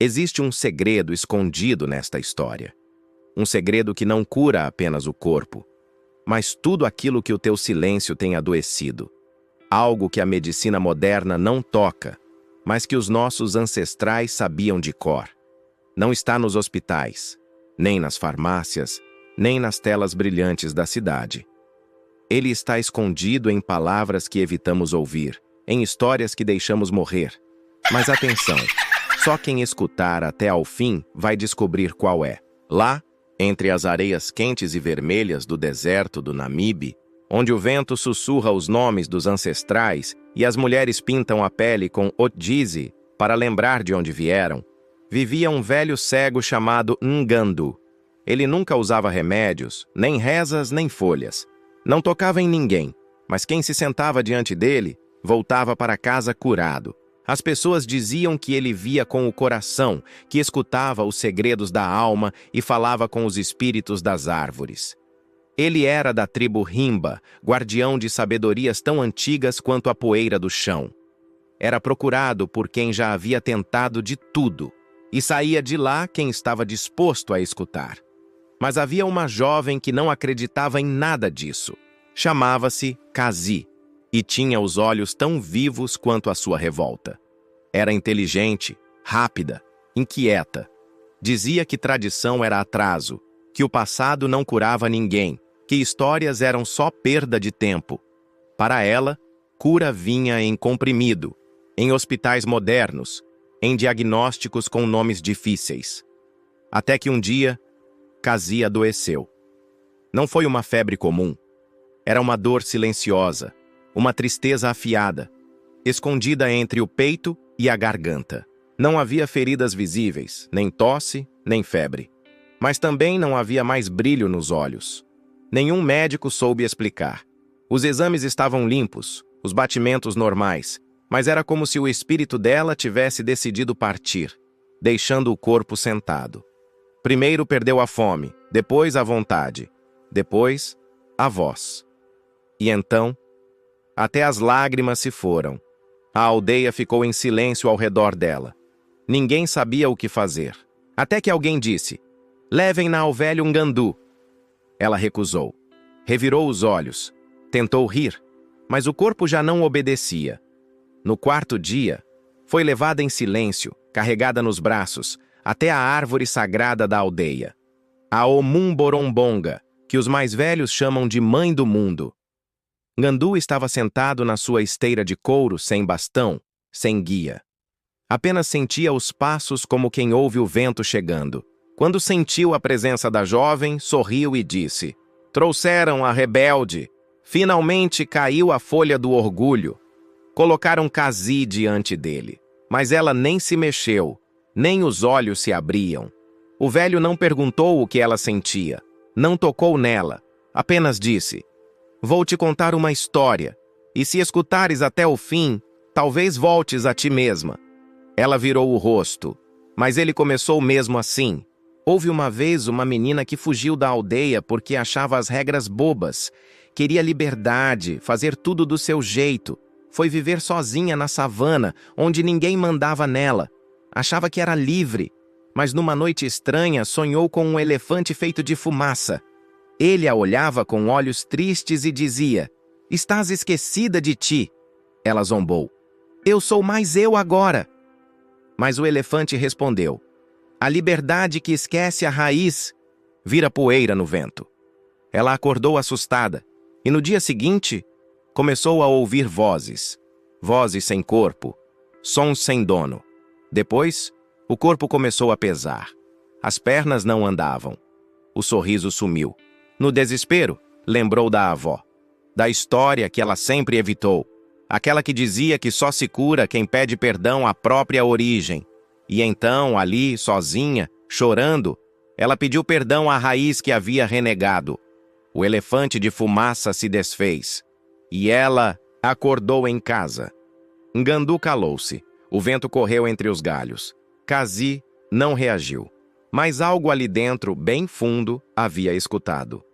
Existe um segredo escondido nesta história. Um segredo que não cura apenas o corpo, mas tudo aquilo que o teu silêncio tem adoecido. Algo que a medicina moderna não toca, mas que os nossos ancestrais sabiam de cor. Não está nos hospitais, nem nas farmácias, nem nas telas brilhantes da cidade. Ele está escondido em palavras que evitamos ouvir, em histórias que deixamos morrer. Mas atenção, só quem escutar até ao fim vai descobrir qual é. Lá, entre as areias quentes e vermelhas do deserto do Namibe, onde o vento sussurra os nomes dos ancestrais e as mulheres pintam a pele com Otjize para lembrar de onde vieram, vivia um velho cego chamado Ngandu. Ele nunca usava remédios, nem rezas, nem folhas. Não tocava em ninguém, mas quem se sentava diante dele voltava para casa curado. As pessoas diziam que ele via com o coração, que escutava os segredos da alma e falava com os espíritos das árvores. Ele era da tribo Himba, guardião de sabedorias tão antigas quanto a poeira do chão. Era procurado por quem já havia tentado de tudo, e saía de lá quem estava disposto a escutar. Mas havia uma jovem que não acreditava em nada disso. Chamava-se Kazi, e tinha os olhos tão vivos quanto a sua revolta. Era inteligente, rápida, inquieta. Dizia que tradição era atraso, que o passado não curava ninguém, que histórias eram só perda de tempo. Para ela, cura vinha em comprimido, em hospitais modernos, em diagnósticos com nomes difíceis. Até que um dia, Kazi adoeceu. Não foi uma febre comum. Era uma dor silenciosa, uma tristeza afiada, escondida entre o peito e a garganta. Não havia feridas visíveis, nem tosse, nem febre. Mas também não havia mais brilho nos olhos. Nenhum médico soube explicar. Os exames estavam limpos, os batimentos normais, mas era como se o espírito dela tivesse decidido partir, deixando o corpo sentado. Primeiro perdeu a fome, depois a vontade, depois a voz. E então, até as lágrimas se foram. A aldeia ficou em silêncio ao redor dela. Ninguém sabia o que fazer. Até que alguém disse: "Levem-na ao velho Ngandu." Ela recusou. Revirou os olhos. Tentou rir, mas o corpo já não obedecia. No quarto dia, foi levada em silêncio, carregada nos braços, até a árvore sagrada da aldeia, a Omumborombonga, que os mais velhos chamam de Mãe do Mundo. Ngandu estava sentado na sua esteira de couro, sem bastão, sem guia. Apenas sentia os passos como quem ouve o vento chegando. Quando sentiu a presença da jovem, sorriu e disse: "Trouxeram a rebelde. Finalmente caiu a folha do orgulho." Colocaram Kazi diante dele, mas ela nem se mexeu, nem os olhos se abriam. O velho não perguntou o que ela sentia, não tocou nela, apenas disse: "Vou te contar uma história, e se escutares até o fim, talvez voltes a ti mesma." Ela virou o rosto, mas ele começou mesmo assim. Houve uma vez uma menina que fugiu da aldeia porque achava as regras bobas, queria liberdade, fazer tudo do seu jeito. Foi viver sozinha na savana, onde ninguém mandava nela. Achava que era livre, mas numa noite estranha sonhou com um elefante feito de fumaça. Ele a olhava com olhos tristes e dizia: "Estás esquecida de ti." Ela zombou: "Eu sou mais eu agora." Mas o elefante respondeu: "A liberdade que esquece a raiz vira poeira no vento." Ela acordou assustada, e no dia seguinte começou a ouvir vozes. Vozes sem corpo, sons sem dono. Depois, o corpo começou a pesar. As pernas não andavam. O sorriso sumiu. No desespero, lembrou da avó, da história que ela sempre evitou, aquela que dizia que só se cura quem pede perdão à própria origem. E então, ali, sozinha, chorando, ela pediu perdão à raiz que havia renegado. O elefante de fumaça se desfez, e ela acordou em casa. Ngandu calou-se. O vento correu entre os galhos. Kazi não reagiu, mas algo ali dentro, bem fundo, havia escutado.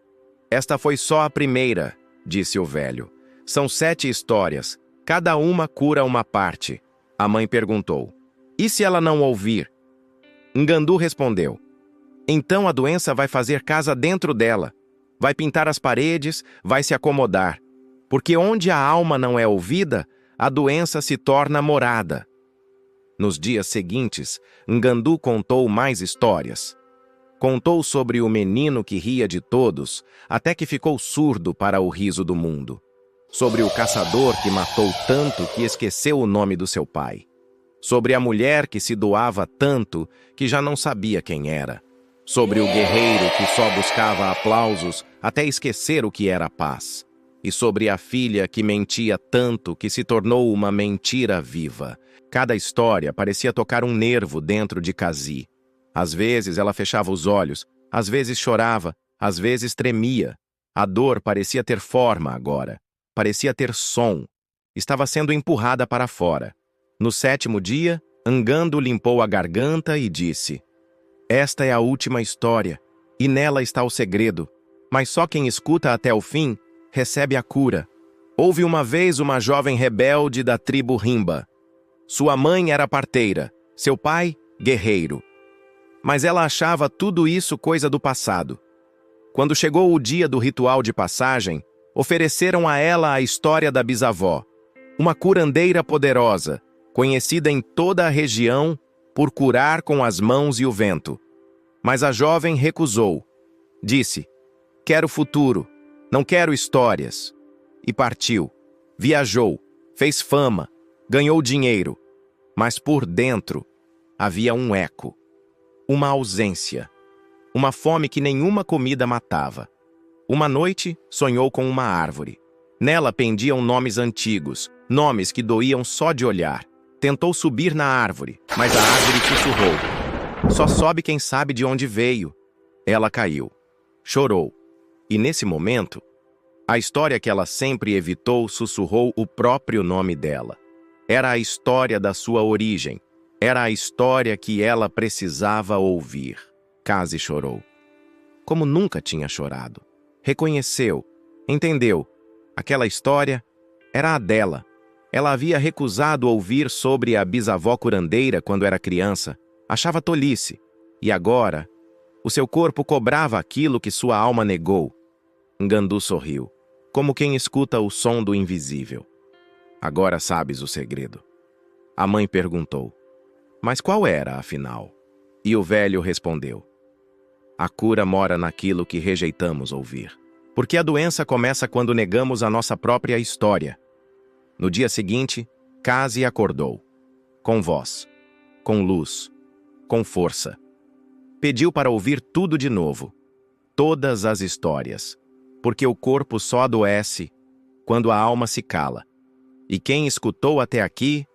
"Esta foi só a primeira", disse o velho. "São 7 histórias, cada uma cura uma parte." A mãe perguntou: "E se ela não ouvir?" Ngandu respondeu: então a doença vai fazer casa dentro dela, vai pintar as paredes, vai se acomodar, porque onde a alma não é ouvida, a doença se torna morada. Nos dias seguintes, Ngandu contou mais histórias. Contou sobre o menino que ria de todos, até que ficou surdo para o riso do mundo. Sobre o caçador que matou tanto que esqueceu o nome do seu pai. Sobre a mulher que se doava tanto que já não sabia quem era. Sobre o guerreiro que só buscava aplausos até esquecer o que era paz. E sobre a filha que mentia tanto que se tornou uma mentira viva. Cada história parecia tocar um nervo dentro de Kazi. Às vezes ela fechava os olhos, às vezes chorava, às vezes tremia. A dor parecia ter forma agora, parecia ter som. Estava sendo empurrada para fora. No 7º dia, Ngandu limpou a garganta e disse: esta é a última história, e nela está o segredo, mas só quem escuta até o fim recebe a cura. Houve uma vez uma jovem rebelde da tribo Rimba. Sua mãe era parteira, seu pai, guerreiro. Mas ela achava tudo isso coisa do passado. Quando chegou o dia do ritual de passagem, ofereceram a ela a história da bisavó, uma curandeira poderosa, conhecida em toda a região por curar com as mãos e o vento. Mas a jovem recusou. Disse: quero futuro, não quero histórias. E partiu. Viajou, fez fama, ganhou dinheiro. Mas por dentro havia um eco, uma ausência, uma fome que nenhuma comida matava. Uma noite, sonhou com uma árvore. Nela pendiam nomes antigos, nomes que doíam só de olhar. Tentou subir na árvore, mas a árvore sussurrou: só sobe quem sabe de onde veio. Ela caiu, chorou, e nesse momento, a história que ela sempre evitou sussurrou o próprio nome dela. Era a história da sua origem, era a história que ela precisava ouvir. Kazi chorou, como nunca tinha chorado. Reconheceu, entendeu, aquela história era a dela. Ela havia recusado ouvir sobre a bisavó curandeira quando era criança, achava tolice, e agora, o seu corpo cobrava aquilo que sua alma negou. Ngandu sorriu, como quem escuta o som do invisível. Agora sabes o segredo. A mãe perguntou: mas qual era, afinal? E o velho respondeu: a cura mora naquilo que rejeitamos ouvir. Porque a doença começa quando negamos a nossa própria história. No dia seguinte, Kazi acordou. Com voz, com luz, com força. Pediu para ouvir tudo de novo. Todas as histórias. Porque o corpo só adoece quando a alma se cala. E quem escutou até aqui,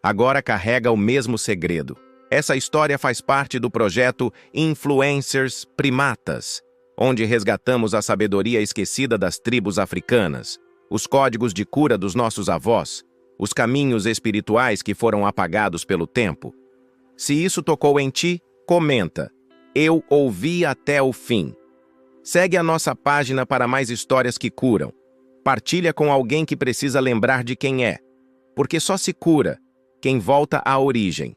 agora carrega o mesmo segredo. Essa história faz parte do projeto Influencers Primatas, onde resgatamos a sabedoria esquecida das tribos africanas, os códigos de cura dos nossos avós, os caminhos espirituais que foram apagados pelo tempo. Se isso tocou em ti, comenta: eu ouvi até o fim. Segue a nossa página para mais histórias que curam. Partilha com alguém que precisa lembrar de quem é, porque só se cura quem volta à origem.